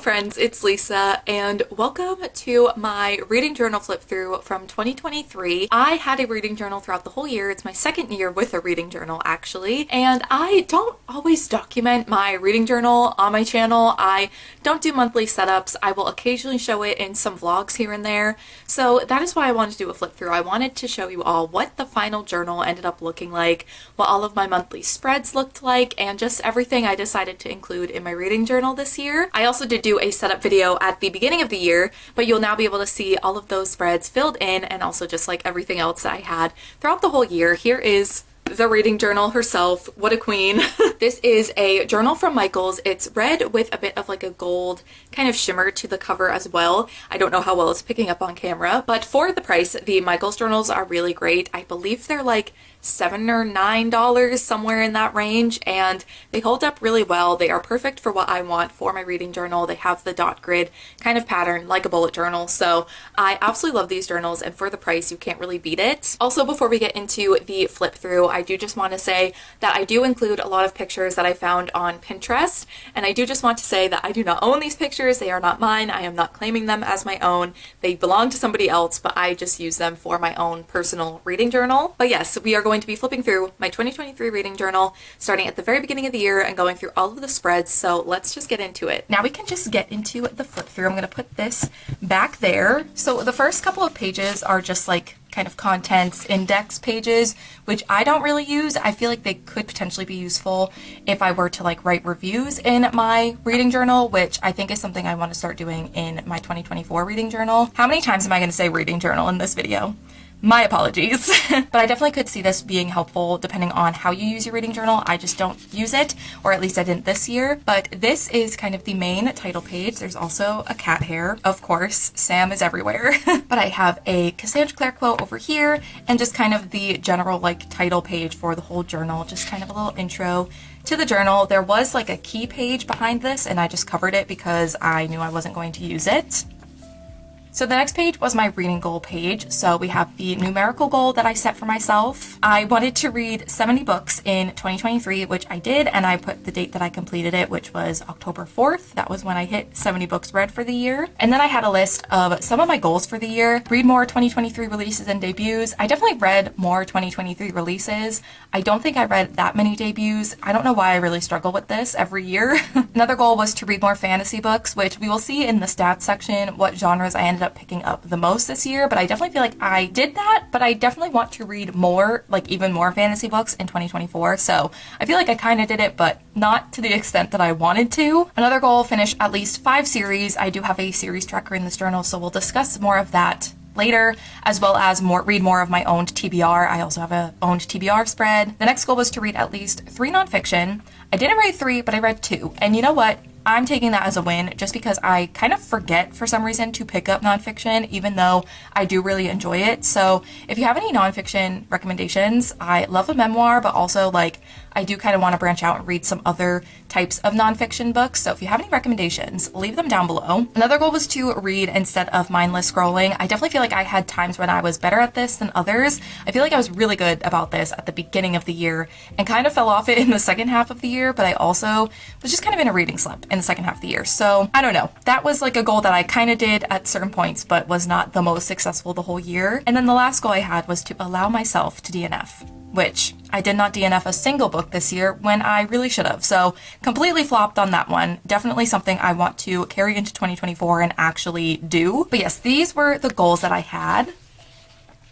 friends, it's Lisa and welcome to my reading journal flip through from 2023. I had a reading journal throughout the whole year. It's my second year with a reading journal actually, and I don't always document my reading journal on my channel. I don't do monthly setups. I will occasionally show it in some vlogs here and there. So that is why I wanted to do a flip through. I wanted to show you all what the final journal ended up looking like, what all of my monthly spreads looked like, and just everything I decided to include in my reading journal this year. I also did do a setup video at the beginning of the year, but you'll now be able to see all of those spreads filled in and also just like everything else that I had throughout the whole year. Here is the reading journal herself. What a queen. This is a journal from Michaels. It's red with a bit of like a gold kind of shimmer to the cover as well. I don't know how well it's picking up on camera, but for the price, the Michaels journals are really great. I believe they're like $7 or $9, somewhere in that range, and they hold up really well. They are perfect for what I want for my reading journal. They have the dot grid kind of pattern like a bullet journal, so I absolutely love these journals, and for the price you can't really beat it. Also, before we get into the flip through, I do just want to say that I do include a lot of pictures that I found on Pinterest, and I do just want to say that I do not own these pictures. They are not mine. I am not claiming them as my own. They belong to somebody else, but I just use them for my own personal reading journal. But yes, we are going to be flipping through my 2023 reading journal, starting at the very beginning of the year and going through all of the spreads. So let's just get into it. Now we can just get into the flip through. I'm going to put this back there. So the first couple of pages are just like kind of contents index pages, which I don't really use. I feel like they could potentially be useful if I were to like write reviews in my reading journal, which I think is something I want to start doing in my 2024 reading journal. How many times am I going to say reading journal in this video? My apologies. But I definitely could see this being helpful depending on how you use your reading journal. I just don't use it, or at least I didn't this year. But this is kind of the main title page. There's also a cat hair. Of course, Sam is everywhere. But I have a Cassandra Clare quote over here and just kind of the general like title page for the whole journal. Just kind of a little intro to the journal. There was like a key page behind this and I just covered it because I knew I wasn't going to use it. So the next page was my reading goal page. So we have the numerical goal that I set for myself. I wanted to read 70 books in 2023, which I did, and I put the date that I completed it, which was October 4th. That was when I hit 70 books read for the year. And then I had a list of some of my goals for the year. Read more 2023 releases and debuts. I definitely read more 2023 releases. I don't think I read that many debuts. I don't know why I really struggle with this every year. Another goal was to read more fantasy books, which we will see in the stats section what genres I ended up picking up the most this year, but I definitely feel like I did that, but I definitely want to read more, like even more fantasy books in 2024. So I feel like I kind of did it, but not to the extent that I wanted to. Another goal, finish at least 5 series. I do have a series tracker in this journal, so we'll discuss more of that later, as well as read more of my owned TBR. I also have a owned TBR spread. The next goal was to read at least 3 nonfiction. I didn't read 3, but I read 2. And you know what? I'm taking that as a win just because I kind of forget for some reason to pick up nonfiction, even though I do really enjoy it. So if you have any nonfiction recommendations, I love a memoir, but also like I do kind of want to branch out and read some other types of nonfiction books. So if you have any recommendations, leave them down below. Another goal was to read instead of mindless scrolling. I definitely feel like I had times when I was better at this than others. I feel like I was really good about this at the beginning of the year and kind of fell off it in the second half of the year, but I also was just kind of in a reading slump in the second half of the year. So I don't know. That was like a goal that I kind of did at certain points, but was not the most successful the whole year. And then the last goal I had was to allow myself to DNF, which I did not DNF a single book this year when I really should have. So completely flopped on that one. Definitely something I want to carry into 2024 and actually do. But yes, these were the goals that I had.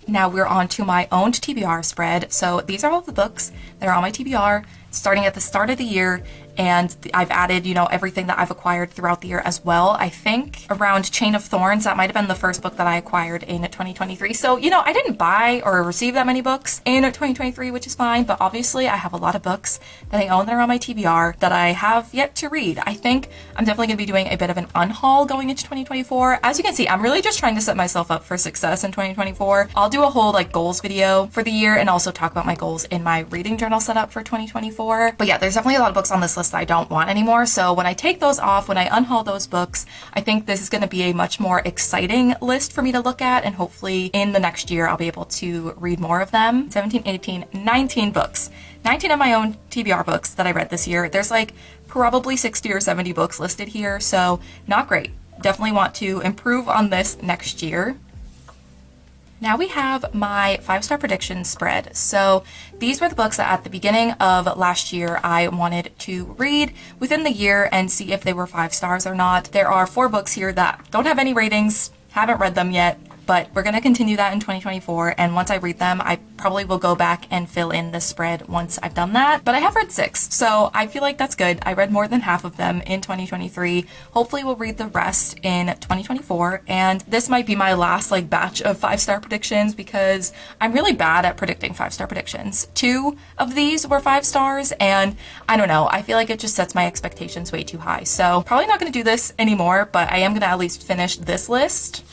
Now we're on to my owned TBR spread. So these are all the books that are on my TBR starting at the start of the year, and I've added, you know, everything that I've acquired throughout the year as well. I think around Chain of Thorns, that might have been the first book that I acquired in 2023. So, you know, I didn't buy or receive that many books in 2023, which is fine, but obviously I have a lot of books that I own that are on my TBR that I have yet to read. I think I'm definitely going to be doing a bit of an unhaul going into 2024. As you can see, I'm really just trying to set myself up for success in 2024. I'll do a whole like goals video for the year and also talk about my goals in my reading journal setup for 2024. But yeah, there's definitely a lot of books on this list list that I don't want anymore. So when I take those off, when I unhaul those books, I think this is going to be a much more exciting list for me to look at, and hopefully in the next year I'll be able to read more of them. 17, 18, 19 books. 19 of my own TBR books that I read this year. There's like probably 60 or 70 books listed here, so not great. Definitely want to improve on this next year. Now we have my 5-star prediction spread. So these were the books that at the beginning of last year I wanted to read within the year and see if they were 5 stars or not. There are 4 books here that don't have any ratings, haven't read them yet, but we're going to continue that in 2024, and once I read them, I probably will go back and fill in the spread once I've done that. But I have read 6, so I feel like that's good. I read more than half of them in 2023. Hopefully we'll read the rest in 2024, and this might be my last like batch of 5-star predictions because I'm really bad at predicting 5-star predictions. 2 of these were 5 stars, and I don't know, I feel like it just sets my expectations way too high. So probably not going to do this anymore, but I am going to at least finish this list.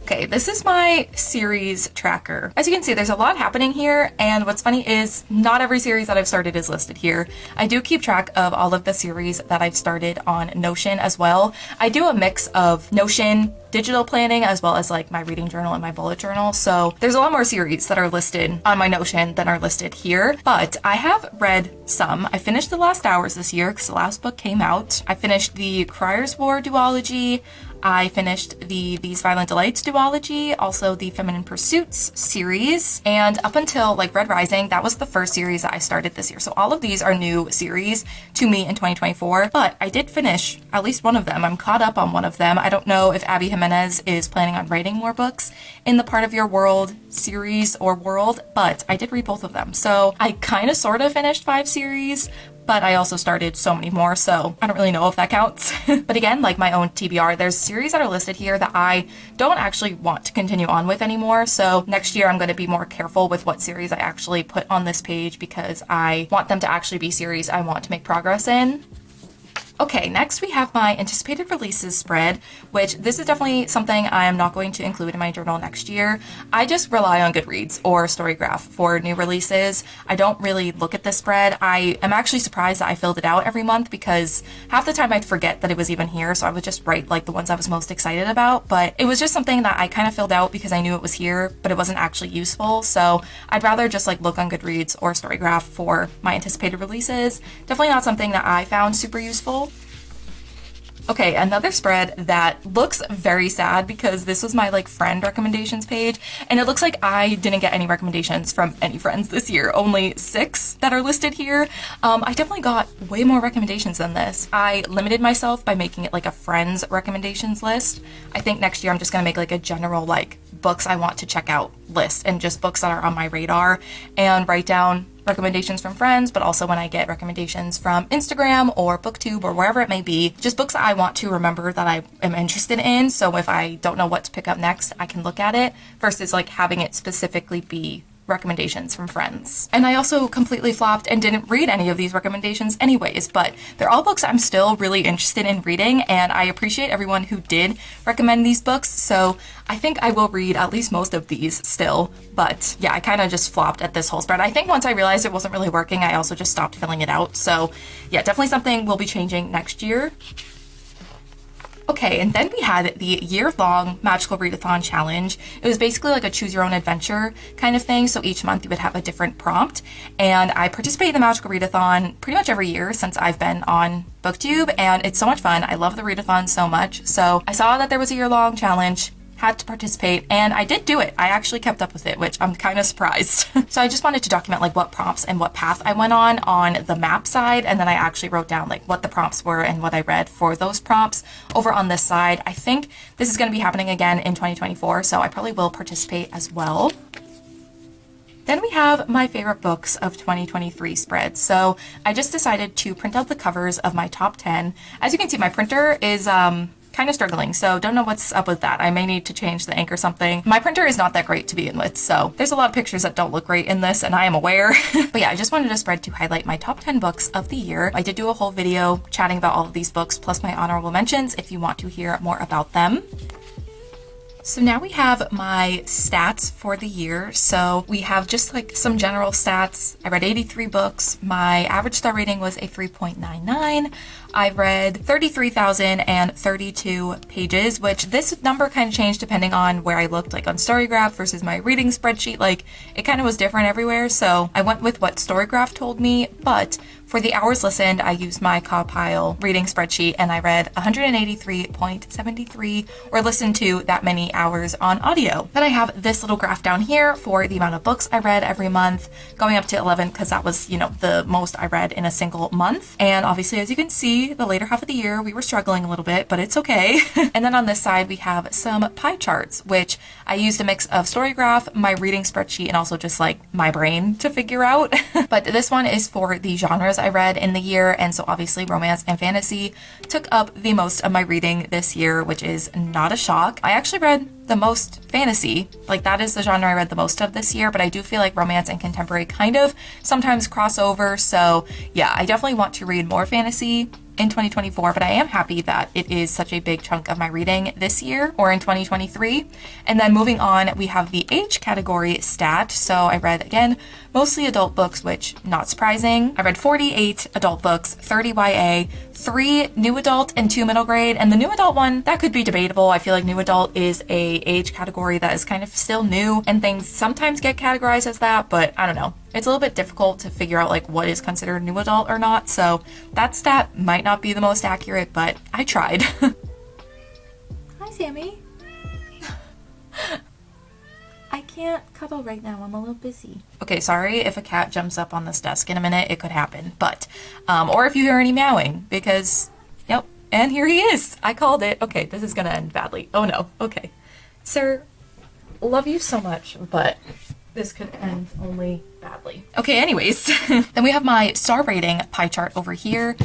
Okay, this is my series tracker. As you can see, there's a lot happening here, and what's funny is not every series that I've started is listed here. I do keep track of all of the series that I've started on Notion as well. I do a mix of Notion, digital planning, as well as like my reading journal and my bullet journal. So there's a lot more series that are listed on my Notion than are listed here, but I have read some. I finished The Last Hours this year because the last book came out. I finished the Crier's War duology. I finished the These Violent Delights duology, also the Feminine Pursuits series, and up until like Red Rising, that was the first series that I started this year. So all of these are new series to me in 2024, but I did finish at least one of them. I'm caught up on one of them. I don't know if Abby Jimenez is planning on writing more books in the Part of Your World series or world, but I did read both of them. So I kind of sort of finished 5 series, but I also started so many more, so I don't really know if that counts. But again, like my own TBR, there's series that are listed here that I don't actually want to continue on with anymore. So next year I'm going to be more careful with what series I actually put on this page because I want them to actually be series I want to make progress in. Okay, next we have my anticipated releases spread, which this is definitely something I am not going to include in my journal next year. I just rely on Goodreads or Storygraph for new releases. I don't really look at this spread. I am actually surprised that I filled it out every month because half the time I'd forget that it was even here, so I would just write like the ones I was most excited about. But it was just something that I kind of filled out because I knew it was here, but it wasn't actually useful. So I'd rather just like look on Goodreads or Storygraph for my anticipated releases. Definitely not something that I found super useful. Okay, another spread that looks very sad because this was my like friend recommendations page, and it looks like I didn't get any recommendations from any friends this year, only 6 that are listed here. I definitely got way more recommendations than this. I limited myself by making it like a friends recommendations list. I think next year I'm just gonna make like a general like books I want to check out list and just books that are on my radar and write down recommendations from friends, but also when I get recommendations from Instagram or BookTube or wherever it may be, just books that I want to remember that I am interested in. So if I don't know what to pick up next, I can look at it versus like having it specifically be recommendations from friends. And I also completely flopped and didn't read any of these recommendations anyways, but they're all books I'm still really interested in reading, and I appreciate everyone who did recommend these books, so I think I will read at least most of these still. But yeah, I kind of just flopped at this whole spread. I think once I realized it wasn't really working, I also just stopped filling it out. So yeah, definitely something we'll be changing next year. Okay, and then we had the year-long Magical Readathon Challenge. It was basically like a choose-your-own-adventure kind of thing, so each month you would have a different prompt, and I participate in the Magical Readathon pretty much every year since I've been on BookTube, and it's so much fun. I love the readathon so much, so I saw that there was a year-long challenge, had to participate, and I did do it. I actually kept up with it, which I'm kind of surprised. So I just wanted to document like what prompts and what path I went on the map side, and then I actually wrote down like what the prompts were and what I read for those prompts over on this side. I think this is going to be happening again in 2024, so I probably will participate as well. Then we have my favorite books of 2023 spread. So I just decided to print out the covers of my top 10. As you can see, my printer is kind of struggling, so don't know what's up with that. I may need to change the ink or something. My printer is not that great to begin with, so there's a lot of pictures that don't look great in this, and I am aware. But yeah, I just wanted a spread to highlight my top 10 books of the year. I did do a whole video chatting about all of these books, plus my honorable mentions if you want to hear more about them. So now we have my stats for the year. So we have just like some general stats. I read 83 books. My average star rating was a 3.99. I read 33,032 pages, which this number kind of changed depending on where I looked, like on Storygraph versus my reading spreadsheet. Like it kind of was different everywhere. So I went with what Storygraph told me, but for the hours listened, I used my Cowpile reading spreadsheet and I read 183.73 or listened to that many hours on audio. Then I have this little graph down here for the amount of books I read every month, going up to 11 because that was, the most I read in a single month. And obviously, as you can see, the later half of the year, we were struggling a little bit, but it's okay. And then on this side, we have some pie charts, which I used a mix of Storygraph, my reading spreadsheet, and also just like my brain to figure out. But this one is for the genres I read in the year, and so obviously romance and fantasy took up the most of my reading this year, which is not a shock. I actually read the most fantasy, like that is the genre I read the most of this year, but I do feel like romance and contemporary kind of sometimes cross over, so yeah, I definitely want to read more fantasy in 2024, but I am happy that it is such a big chunk of my reading this year or in 2023. And then moving on, we have the age category stat. So I read, again, mostly adult books, which not surprising. I read 48 adult books, 30 YA, 3 new adult and 2 middle grade. And the new adult one, that could be debatable. I feel like new adult is a age category that is kind of still new and things sometimes get categorized as that, but I don't know. It's a little bit difficult to figure out like what is considered new adult or not. So that stat might not be the most accurate, but I tried. Hi, Sammy. I can't cuddle right now. I'm a little busy. Okay, sorry if a cat jumps up on this desk in a minute. It could happen, but, or if you hear any meowing, because, yep, and here he is. I called it. Okay, this is gonna end badly. Oh no, okay. Sir, love you so much, but this could end only badly. Okay, anyways, then we have my star rating pie chart over here.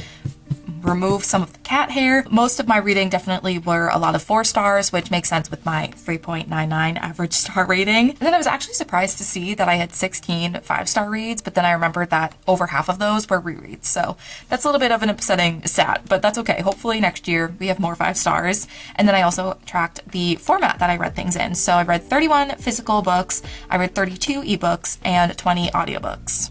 Remove some of the cat hair. Most of my reading definitely were a lot of 4 stars, which makes sense with my 3.99 average star rating. And then I was actually surprised to see that I had 16 5-star reads, but then I remembered that over half of those were rereads. So that's a little bit of an upsetting stat, but that's okay. Hopefully next year we have more 5 stars. And then I also tracked the format that I read things in. So I read 31 physical books, I read 32 ebooks, and 20 audiobooks.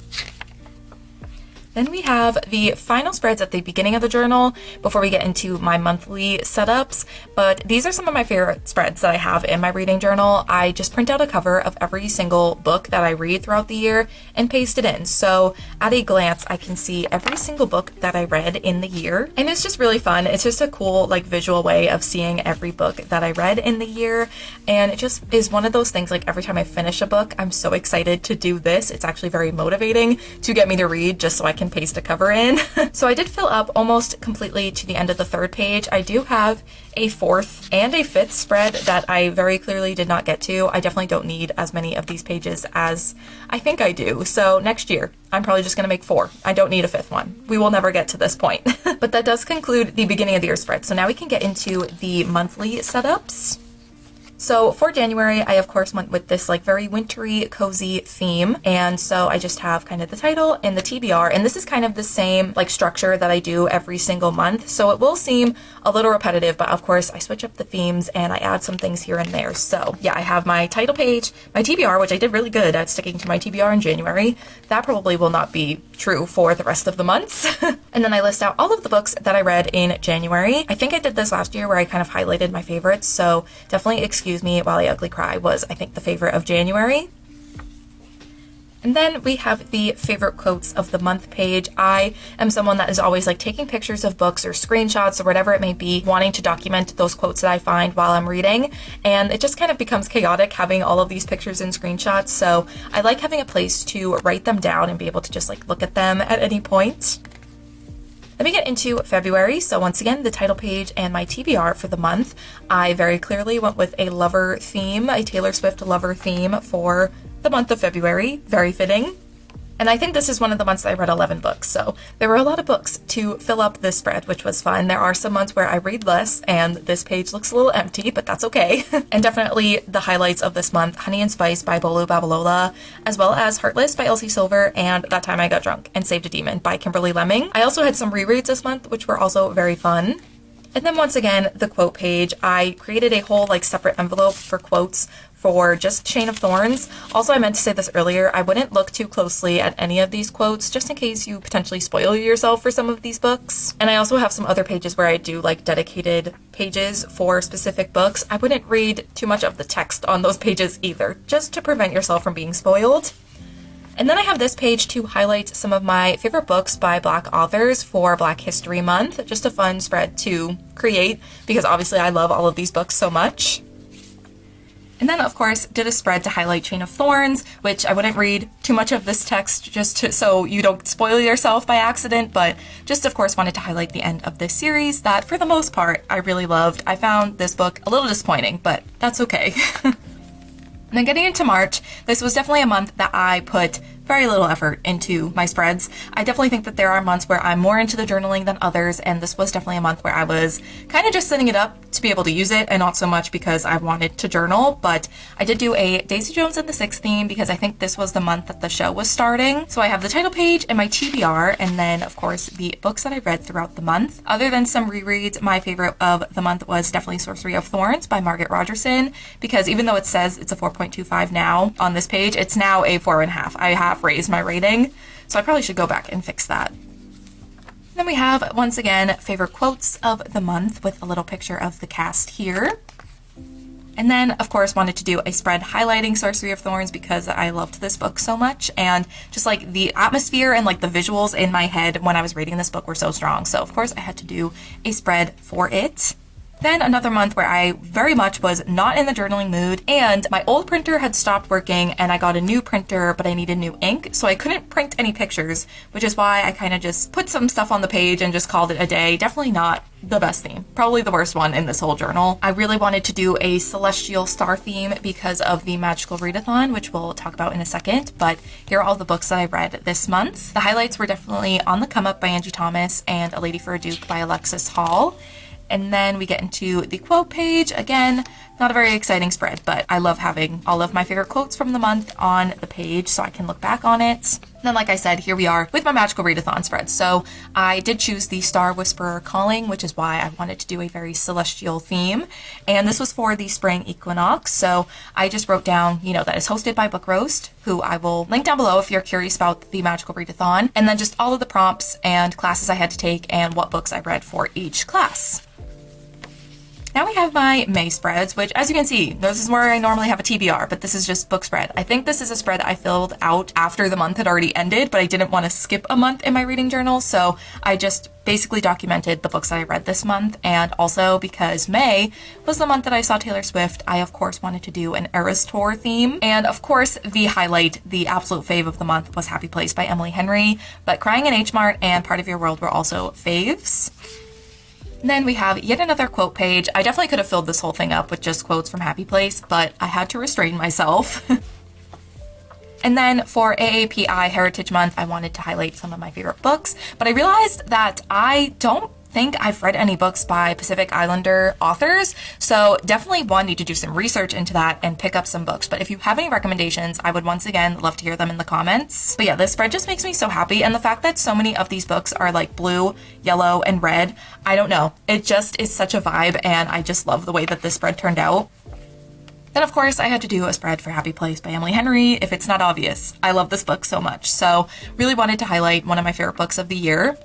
Then we have the final spreads at the beginning of the journal before we get into my monthly setups. But these are some of my favorite spreads that I have in my reading journal. I just print out a cover of every single book that I read throughout the year and paste it in. So at a glance, I can see every single book that I read in the year. And it's just really fun. It's just a cool like visual way of seeing every book that I read in the year. And it just is one of those things, like every time I finish a book, I'm so excited to do this. It's actually very motivating to get me to read just so I can paste a cover in. So I did fill up almost completely to the end of the 3rd page. I do have a 4th and a 5th spread that I very clearly did not get to. I definitely don't need as many of these pages as I think I do. So next year, I'm probably just gonna make 4. I don't need a 5th one. We will never get to this point. But that does conclude the beginning of the year spread. So now we can get into the monthly setups. So for January, I of course went with this like very wintry, cozy theme. And so I just have kind of the title and the TBR. And this is kind of the same like structure that I do every single month. So it will seem a little repetitive, but of course I switch up the themes and I add some things here and there. So yeah, I have my title page, my TBR, which I did really good at sticking to my TBR in January. That probably will not be true for the rest of the months. And then I list out all of the books that I read in January. I think I did this last year where I kind of highlighted my favorites. So definitely excuse me while I ugly cry was, I think, the favorite of January. And then we have the favorite quotes of the month page. I am someone that is always like taking pictures of books or screenshots or whatever it may be, wanting to document those quotes that I find while I'm reading. And it just kind of becomes chaotic having all of these pictures and screenshots. So I like having a place to write them down and be able to just like look at them at any point. Let me get into February. So once again, the title page and my TBR for the month. I very clearly went with a lover theme, a Taylor Swift lover theme for the month of February. Very fitting. And I think this is one of the months that I read 11 books. So there were a lot of books to fill up this spread, which was fun. There are some months where I read less and this page looks a little empty, but that's okay. And definitely the highlights of this month, Honey and Spice by Bolu Babalola, as well as Heartless by Elsie Silver, and That Time I Got Drunk and Saved a Demon by Kimberly Lemming. I also had some rereads this month, which were also very fun. And then once again, the quote page, I created a whole like separate envelope for quotes for just Chain of Thorns. Also, I meant to say this earlier, I wouldn't look too closely at any of these quotes just in case you potentially spoil yourself for some of these books. And I also have some other pages where I do like dedicated pages for specific books. I wouldn't read too much of the text on those pages either, just to prevent yourself from being spoiled. And then I have this page to highlight some of my favorite books by Black authors for Black History Month. Just a fun spread to create because obviously I love all of these books so much. And then, of course, did a spread to highlight Chain of Thorns, which I wouldn't read too much of this text so you don't spoil yourself by accident, but just, of course, wanted to highlight the end of this series that, for the most part, I really loved. I found this book a little disappointing, but that's okay. And then getting into March, this was definitely a month that I put very little effort into my spreads. I definitely think that there are months where I'm more into the journaling than others, and this was definitely a month where I was kind of just setting it up to be able to use it, and not so much because I wanted to journal, but I did do a Daisy Jones and the Six theme because I think this was the month that the show was starting. So I have the title page and my TBR, and then of course the books that I read throughout the month. Other than some rereads, my favorite of the month was definitely Sorcery of Thorns by Margaret Rogerson, because even though it says it's a 4.25 now on this page, it's now a 4.5. I have raised my rating, so I probably should go back and fix that. Then we have, once again, favorite quotes of the month with a little picture of the cast here. And then, of course, wanted to do a spread highlighting Sorcery of Thorns because I loved this book so much, and just like the atmosphere and like the visuals in my head when I was reading this book were so strong. So of course I had to do a spread for it. Then another month where I very much was not in the journaling mood, and my old printer had stopped working and I got a new printer, but I needed new ink, so I couldn't print any pictures, which is why I kind of just put some stuff on the page and just called it a day. Definitely not the best theme. Probably the worst one in this whole journal. I really wanted to do a Celestial Star theme because of the Magical Readathon, which we'll talk about in a second, but here are all the books that I read this month. The highlights were definitely On the Come Up by Angie Thomas and A Lady for a Duke by Alexis Hall. And then we get into the quote page. Again, not a very exciting spread, but I love having all of my favorite quotes from the month on the page so I can look back on it. And then, like I said, here we are with my Magical Readathon spread. So I did choose the Star Whisperer Calling, which is why I wanted to do a very celestial theme. And this was for the spring equinox. So I just wrote down, that it's hosted by Book Roast, who I will link down below if you're curious about the Magical Readathon. And then just all of the prompts and classes I had to take and what books I read for each class. Now we have my May spreads, which, as you can see, this is where I normally have a TBR, but this is just book spread. I think this is a spread I filled out after the month had already ended, but I didn't want to skip a month in my reading journal, so I just basically documented the books that I read this month. And also because May was the month that I saw Taylor Swift, I of course wanted to do an Eras Tour theme. And of course the highlight, the absolute fave of the month, was Happy Place by Emily Henry, but Crying in H Mart and Part of Your World were also faves. And then we have yet another quote page. I definitely could have filled this whole thing up with just quotes from Happy Place, but I had to restrain myself. And then for AAPI Heritage Month, I wanted to highlight some of my favorite books, but I realized that I don't think I've read any books by Pacific Islander authors, so definitely need to do some research into that and pick up some books. But if you have any recommendations, I would once again love to hear them in the comments. But yeah, this spread just makes me so happy, and the fact that so many of these books are like blue, yellow, and red, I don't know, it just is such a vibe, and I just love the way that this spread turned out. Then of course I had to do a spread for Happy Place by Emily Henry, if it's not obvious. I love this book so much, so really wanted to highlight one of my favorite books of the year.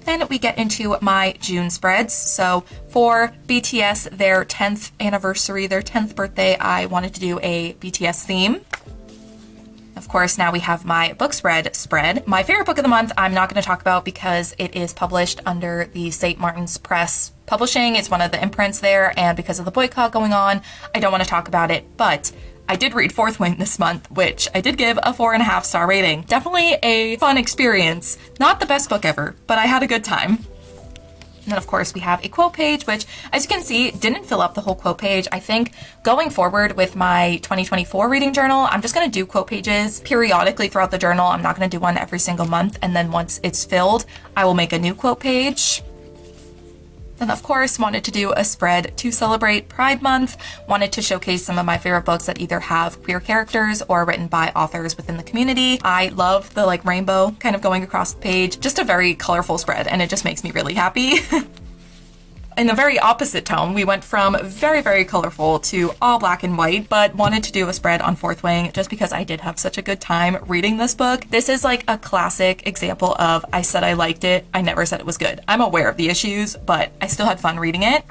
Then we get into my June spreads. So for BTS, their 10th anniversary, their 10th birthday, I wanted to do a BTS theme. Of course, now we have my book spread. My favorite book of the month, I'm not going to talk about because it is published under the St. Martin's Press Publishing. It's one of the imprints there, and because of the boycott going on, I don't want to talk about it, but I did read Fourth Wing this month, which I did give a 4.5 star rating. Definitely a fun experience. Not the best book ever, but I had a good time. And then of course we have a quote page, which, as you can see, didn't fill up the whole quote page. I think going forward with my 2024 reading journal, I'm just going to do quote pages periodically throughout the journal. I'm not going to do one every single month, and then once it's filled, I will make a new quote page. Then of course wanted to do a spread to celebrate Pride Month, wanted to showcase some of my favorite books that either have queer characters or written by authors within the community. I love the rainbow kind of going across the page, just a very colorful spread, and it just makes me really happy. in a very opposite tone. We went from very, very colorful to all black and white, but wanted to do a spread on Fourth Wing just because I did have such a good time reading this book. This is like a classic example of I said I liked it, I never said it was good. I'm aware of the issues, but I still had fun reading it.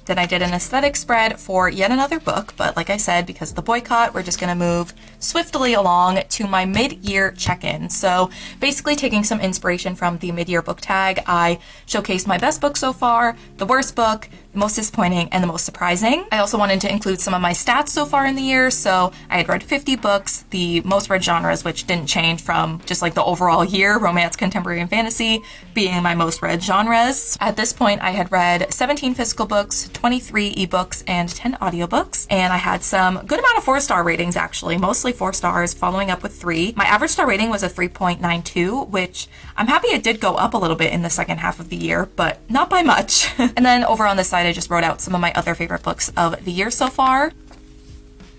Then I did an aesthetic spread for yet another book, but like I said, because of the boycott, we're just gonna move swiftly along to my mid-year check-in. So basically taking some inspiration from the mid-year book tag, I showcased my best book so far, the worst book, the most disappointing, and the most surprising. I also wanted to include some of my stats so far in the year, so I had read 50 books, the most read genres, which didn't change from just like the overall year, romance, contemporary, and fantasy being my most read genres. At this point, I had read 17 physical books, 23 ebooks, and 10 audiobooks, and I had some good amount of 4-star ratings actually, mostly 4 stars, following up with 3. My average star rating was a 3.92, which I'm happy it did go up a little bit in the second half of the year, but not by much. And then over on this side, I just wrote out some of my other favorite books of the year so far.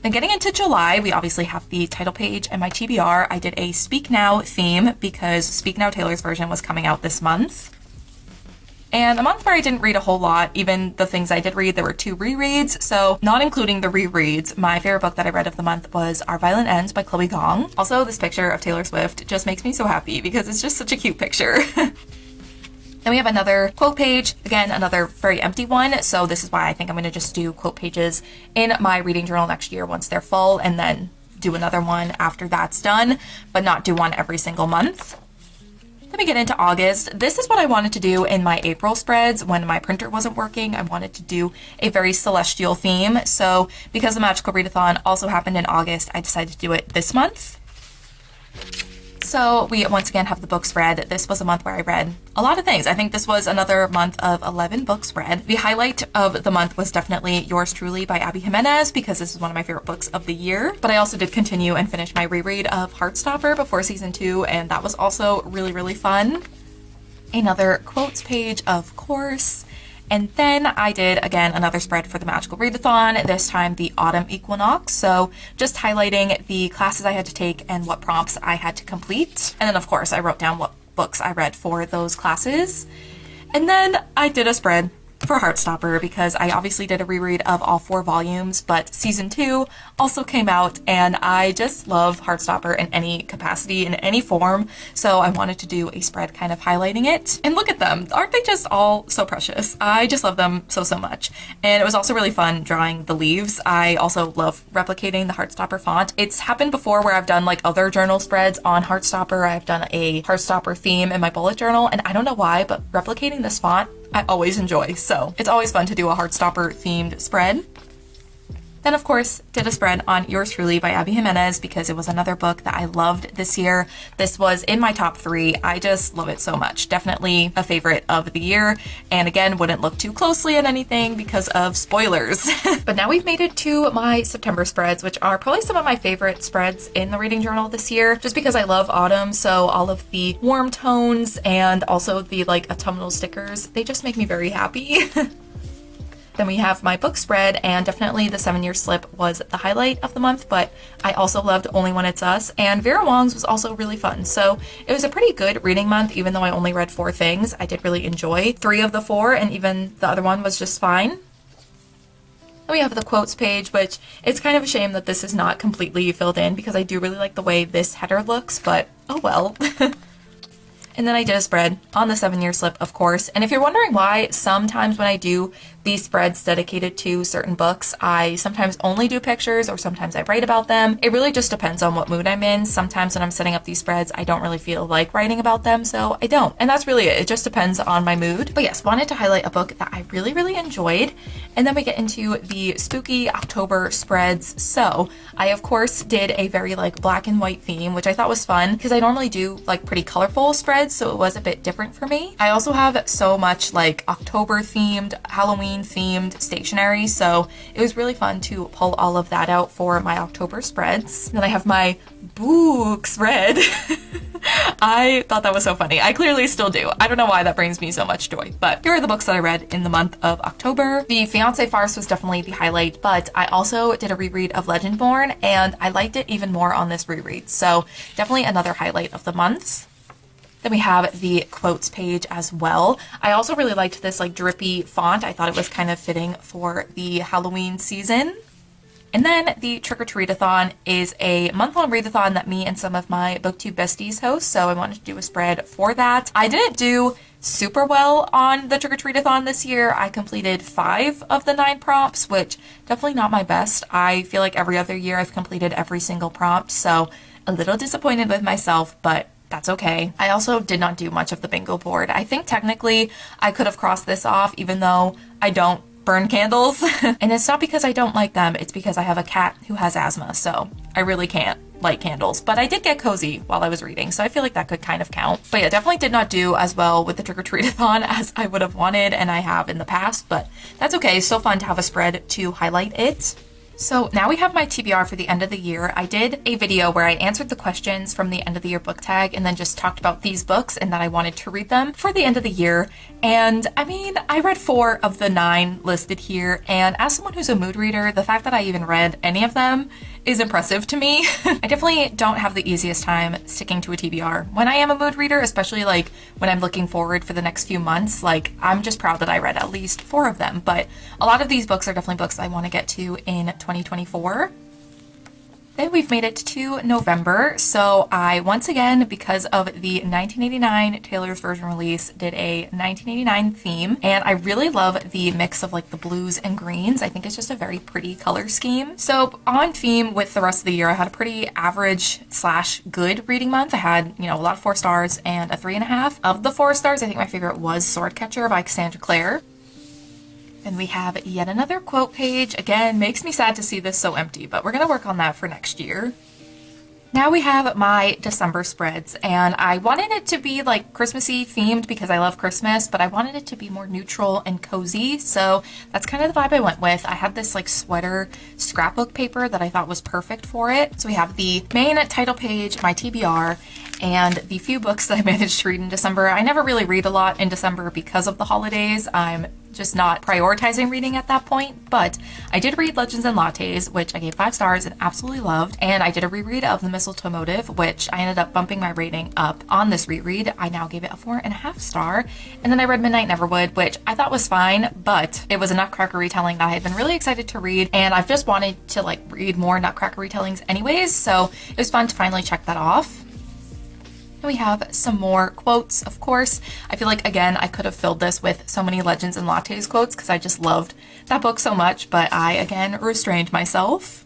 Then getting into July, we obviously have the title page and my TBR. I did a Speak Now theme because Speak Now Taylor's version was coming out this month. And a month where I didn't read a whole lot, even the things I did read, there were 2 rereads. So not including the rereads, my favorite book that I read of the month was Our Violent Ends by Chloe Gong. Also, this picture of Taylor Swift just makes me so happy because it's just such a cute picture. Then we have another quote page, again, another very empty one. So this is why I think I'm going to just do quote pages in my reading journal next year once they're full, and then do another one after that's done, but not do one every single month. Let me get into August. This is what I wanted to do in my April spreads when my printer wasn't working. I wanted to do a very celestial theme. So because the Magical Readathon also happened in August, I decided to do it this month. So we once again have the books read. This was a month where I read a lot of things. I think this was another month of 11 books read. The highlight of the month was definitely Yours Truly by Abby Jimenez because this is one of my favorite books of the year. But I also did continue and finish my reread of Heartstopper before season 2, and that was also really, really fun. Another quotes page, of course. And then I did, again, another spread for the Magical Readathon, this time the Autumn Equinox. So just highlighting the classes I had to take and what prompts I had to complete. And then, of course, I wrote down what books I read for those classes. And then I did a spread for Heartstopper because I obviously did a reread of all 4 volumes, but season 2 also came out, and I just love Heartstopper in any capacity, in any form, so I wanted to do a spread kind of highlighting it. And look at them, aren't they just all so precious? I just love them so, so much. And it was also really fun drawing the leaves. I also love replicating the Heartstopper font. It's happened before where I've done like other journal spreads on Heartstopper. I've done a Heartstopper theme in my bullet journal, and I don't know why, but replicating this font I always enjoy, so it's always fun to do a Heartstopper themed spread. Then, of course, did a spread on Yours Truly by Abby Jimenez because it was another book that I loved this year. This was in my top 3. I just love it so much. Definitely a favorite of the year. And again, wouldn't look too closely at anything because of spoilers. But now we've made it to my September spreads, which are probably some of my favorite spreads in the reading journal this year, just because I love autumn. So all of the warm tones and also the like autumnal stickers, they just make me very happy. Then we have my book spread, and definitely the 7-Year Slip was the highlight of the month, but I also loved Only When It's Us, and Vera Wong's was also really fun. So it was a pretty good reading month, even though I only read 4 things. I did really enjoy 3 of the 4, and even the other one was just fine. Then we have the quotes page, which it's kind of a shame that this is not completely filled in because I do really like the way this header looks, but oh well. And then I did a spread on the 7-Year Slip, of course. And if you're wondering why, sometimes when I do these spreads dedicated to certain books, I sometimes only do pictures or sometimes I write about them. It really just depends on what mood I'm in. Sometimes when I'm setting up these spreads, I don't really feel like writing about them, so I don't. And that's really it. It just depends on my mood. But yes, wanted to highlight a book that I really, really enjoyed. And then we get into the spooky October spreads. So I, of course, did a very like black and white theme, which I thought was fun because I normally do like pretty colorful spreads, so it was a bit different for me. I also have so much like October themed, Halloween themed stationery, so it was really fun to pull all of that out for my October spreads. Then I have my books read. I thought that was so funny. I clearly still do. I don't know why that brings me so much joy, but here are the books that I read in the month of October. The Fiancé Farce was definitely the highlight, but I also did a reread of Legendborn, and I liked it even more on this reread, so definitely another highlight of the month. Then we have the quotes page as well. I also really liked this like drippy font. I thought it was kind of fitting for the Halloween season. And then the Trick or Treat-a-thon is a month-long readathon that me and some of my BookTube besties host, so I wanted to do a spread for that. I didn't do super well on the Trick or Treat-a-thon this year. I completed 5 of the 9 prompts, which definitely not my best. I feel like every other year I've completed every single prompt, so a little disappointed with myself, but that's okay. I also did not do much of the bingo board. I think technically I could have crossed this off even though I don't burn candles. And it's not because I don't like them, it's because I have a cat who has asthma, so I really can't light candles. But I did get cozy while I was reading, so I feel like that could kind of count. But yeah, definitely did not do as well with the Trick or Treat-a-thon as I would have wanted and I have in the past, but that's okay. It's still fun to have a spread to highlight it. So now we have my TBR for the end of the year. I did a video where I answered the questions from the end of the year book tag and then just talked about these books and that I wanted to read them for the end of the year. And I mean, I read 4 of the 9 listed here, and as someone who's a mood reader, the fact that I even read any of them is impressive to me. I definitely don't have the easiest time sticking to a TBR when I am a mood reader, especially like when I'm looking forward for the next few months. Like, I'm just proud that I read at least 4 of them, but a lot of these books are definitely books I want to get to in 2024. Then we've made it to November, so I once again, because of the 1989 Taylor's version release, did a 1989 theme, and I really love the mix of like the blues and greens. I think it's just a very pretty color scheme. So on theme with the rest of the year, I had a pretty average slash good reading month. I had, you know, a lot of 4 stars and a 3.5. Of the 4 stars, I think my favorite was Swordcatcher by Cassandra Clare. And we have yet another quote page. Again, makes me sad to see this so empty, but we're gonna work on that for next year. Now we have my December spreads, and I wanted it to be like Christmassy themed because I love Christmas, but I wanted it to be more neutral and cozy, so that's kind of the vibe I went with. I had this like sweater scrapbook paper that I thought was perfect for it. So we have the main title page, my TBR, and the few books that I managed to read in December. I never really read a lot in December because of the holidays. I'm just not prioritizing reading at that point, but I did read Legends and Lattes, which I gave 5 stars and absolutely loved, and I did a reread of The Mistletoe Motive, which I ended up bumping my rating up on this reread. I now gave it a 4.5 star, and then I read Midnight Neverwood, which I thought was fine, but it was a Nutcracker retelling that I had been really excited to read, and I've just wanted to like read more Nutcracker retellings anyways, so it was fun to finally check that off. And we have some more quotes, of course. I feel like, again, I could have filled this with so many Legends and Lattes quotes because I just loved that book so much, but I, again, restrained myself.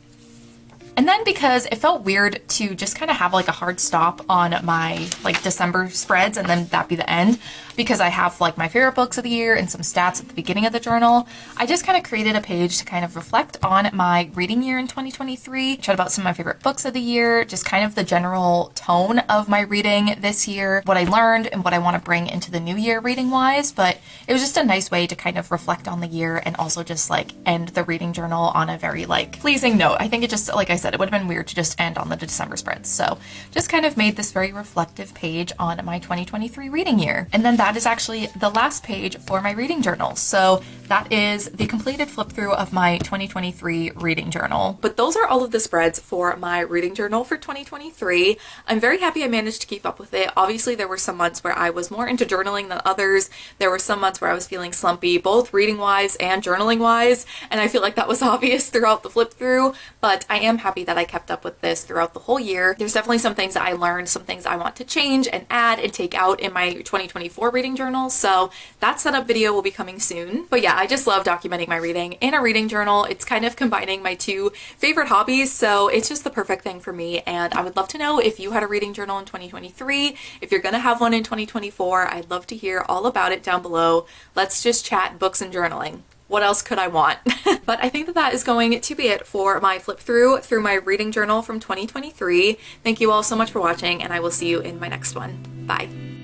And then because it felt weird to just kind of have like a hard stop on my like December spreads and then that be the end, because I have like my favorite books of the year and some stats at the beginning of the journal, I just kind of created a page to kind of reflect on my reading year in 2023, chat about some of my favorite books of the year, just kind of the general tone of my reading this year, what I learned and what I want to bring into the new year reading wise. But it was just a nice way to kind of reflect on the year and also just like end the reading journal on a very like pleasing note. I think it just, like I said, it would have been weird to just end on the December spreads. So just kind of made this very reflective page on my 2023 reading year. And then that is actually the last page for my reading journal. So that is the completed flip through of my 2023 reading journal. But those are all of the spreads for my reading journal for 2023. I'm very happy I managed to keep up with it. Obviously, there were some months where I was more into journaling than others. There were some months where I was feeling slumpy, both reading wise and journaling wise. And I feel like that was obvious throughout the flip through, but I am happy that I kept up with this throughout the whole year. There's definitely some things that I learned, some things I want to change and add and take out in my 2024 reading journal. So that setup video will be coming soon. But yeah, I just love documenting my reading in a reading journal. It's kind of combining my 2 favorite hobbies, so it's just the perfect thing for me. And I would love to know if you had a reading journal in 2023, if you're gonna have one in 2024. I'd love to hear all about it down below. Let's just chat books and journaling. What else could I want? But I think that that is going to be it for my flip through my reading journal from 2023. Thank you all so much for watching, and I will see you in my next one. Bye.